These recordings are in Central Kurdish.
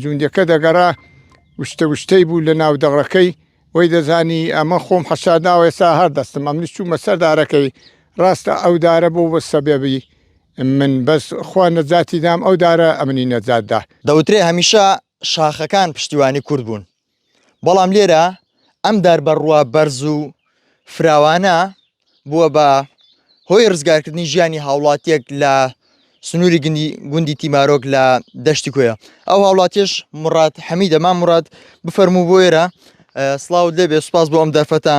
جوندەکە دەگەڕا وشتەی بوو لە ناو دەڕەکەی وەی دەزانی ئەمە خۆم حەشادناوە ئێستا هەر دەستم ئەمنی چوومە سەر دارەکەی ڕاستە ئەو دارە بۆ بە سەبێبی من بەس خوا نەجاتی دام ئەو دارە ئەمنی نەجاتدا. دەوترێ هەمیشە شاخەکان پشتیوانی کورد بوون، بەڵام لێرە ئەم دار بەڕوا بەرز و فراوانە بووە بە هۆی ڕزگارکردنی ژیانی هاوڵاتیەک لە سنووری گوندی تیمارۆک لە دەشتی کۆیە. ئەو هاوڵاتیش مڕات حەمیدە مام مڕات بفەرموو بۆ ئێرە سڵاو لێبێ سوپاس بۆ ئەم دەرفەتە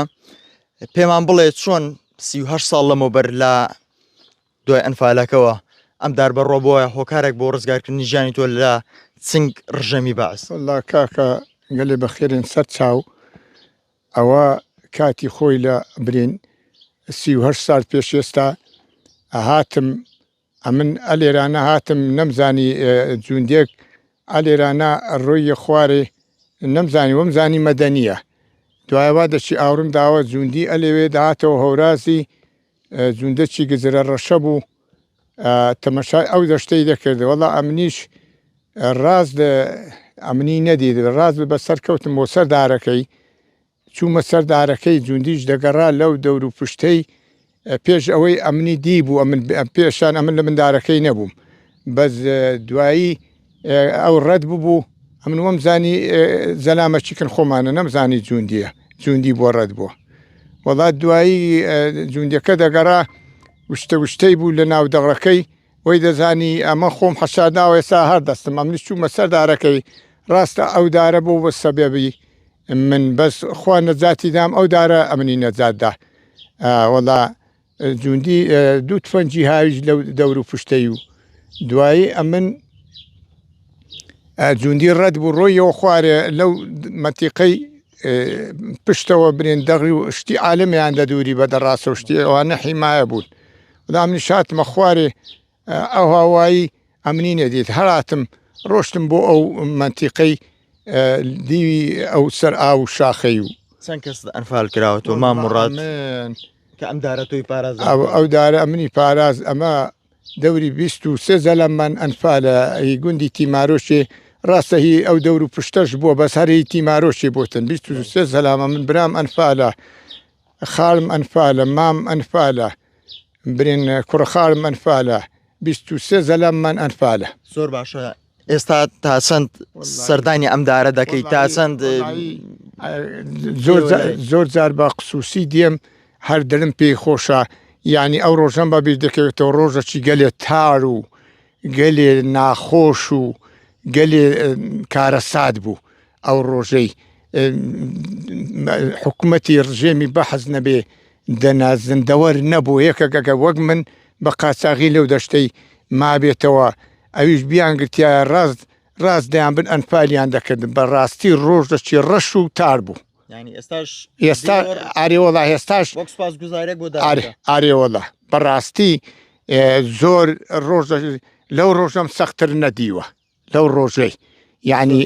پێمان بڵێ چۆن 38 ساڵ لەمەوبەر لە دوای ئەنفالەکەەوە ئەم دار بەڕۆ بۆە هۆکارێک بۆ ڕزگارکردنی ژیانی تۆ لە چنگ ڕژەمی باس. والله کاکە گەلێ بەخێرن سەر چاو ئەوە کاتی خۆی لە برین 38 سال پێش ئێستا هاتم ئەمن ئەلێرانە هاتم نەمزانی جوندێک ئەلێرانە ڕۆی خوارێ نەمزانی وەمزانی مەدەنیە دوایەوە دەچی ئاورم داوە جوندی ئەلێوێ داهاتەوە هەورازی جوندەکی گزرە ڕەشە بوو تەمەشای ئەو دەشتەی دەکرد وەڵا ئەمنیش ڕاز ئەمنی نەدید ڕاز بە سەر کەوتم بۆ سەر دارەکەی چوومە سەر دارەکەی جوندیش دەگەڕا لەو دەور و پشتەی پێش ئەوەی ئەمنی دی بوو ئەمن پێشان ئەمن لە مندارەکەی نەبووم بەس دوایی ئەو ڕەت بوو ئەمن وەمزانی زەلامەچیکن خۆمانە نەمزانی جوندیە جوندی بۆ ڕەت بووە وەڵات دوایی جوندەکە دەگەڕا وشتەی بوو لە ناو دەڕەکەی وەی دەزانی ئەمە خۆم حەشادناوە ئێستا هەر دەستم ئەمنی چوومە سەر دارەکەی ڕاستە ئەو دارە بۆ بە سەبێبی من بەس خوا نەجاتی دام ئەو دارە ئەمنی نەجاتدا وەڵا جوندی دوو تفەنجی هاویش لەو دەور و پشتەی و دوایی ئەمن جوندی ڕەت بوو ڕۆیەوە خوارێ لەو مەتیقەی پشتەوە برێن دەغی و شتی عالمیان لە دووری بە دەڕاستە و شتی ئەوانە حیمایە بوون وەڵامی شاتمە خوارێ ئەو هاوایی ئەمنی نەدیت هەراتم ڕۆشتم بۆ ئەو منتیقەی دیوی ئەو سەر ئاو شاخەی و چەند کەس ئەنفال کراوەتەوە مام مڕات کە ئەم دارە تۆی پاراز ئەو دارە ئەمنی پاراز ئەمە دەوری 23 زەلەممان ئەنفالە گوندی تیمارۆشێ ڕاستە هی ئەو دەور و پشتەش بووە بەس هەری تیمارۆشی بۆتن 23 زەلامە من برام ئەنفالە خاڵم ئەنفالە مام ئەنفالە برێن کوڕە خاڵم ئەنفالە 23 زەلاممان ئەنفالە زۆر باشە ئێستا تا چەند سەردانی ئەم دارە دەکەیت تا چەند زۆر جار بە قسووسی دێم هەر دڵم پێی خۆشە یعنی ئەو ڕۆژەم بە بیر دەکەوێتەوە ڕۆژەکی گەلێ تار و گەلێ ناخۆش و گەلێ کارەسات بوو ئەو ڕۆژەی حکوومەتی ڕژێمی بەحەز نەبێ دەنازندەوەر نەبوو یەکەکە وەک من بە قاچاغی لەو دەشتەی مابێتەوە ئەویش بیانگرتیایە ڕاست دەیان بن ئەنفالیان دەکردن بە ڕاستی ڕۆژدەچی ڕەش و تار بوو ئێستا ئارێوەڵا هێستاش ئارێوەڵا بەڕاستی زۆر ڕۆژ لەو ڕۆژەم سەختتر نەدیوە لەو ڕۆژەی یعنی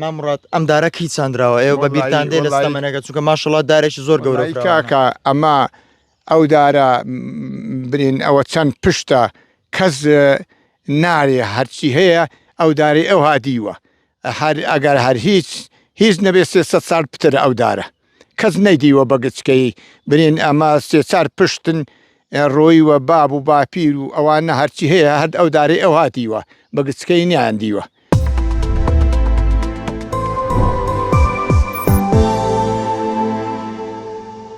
مامڕات ئەم دارەکەی چاندراوە ئێوە بە بیرتان دێ لە ستەمەنەکە چونکە ماشەڵڵا دارێکی زۆر گەورە کاکە ئەمە ئەو دارە برین ئەوە چەند پشتە کەس نارێ هەرچی هەیە ئەو دارەی ئەو هادیوە ئەگەر هەر هیچ نەبێت 300 سال پترە ئەو دارە کەس نەیدیوە بە گچکەی برین ئەمە 3 پشتن ڕۆیوە باب و باپیر و ئەوانە هەرچی هەیە هەر ئەو دارەی ئەو هاتیوە بە گچکەی نیان دیوە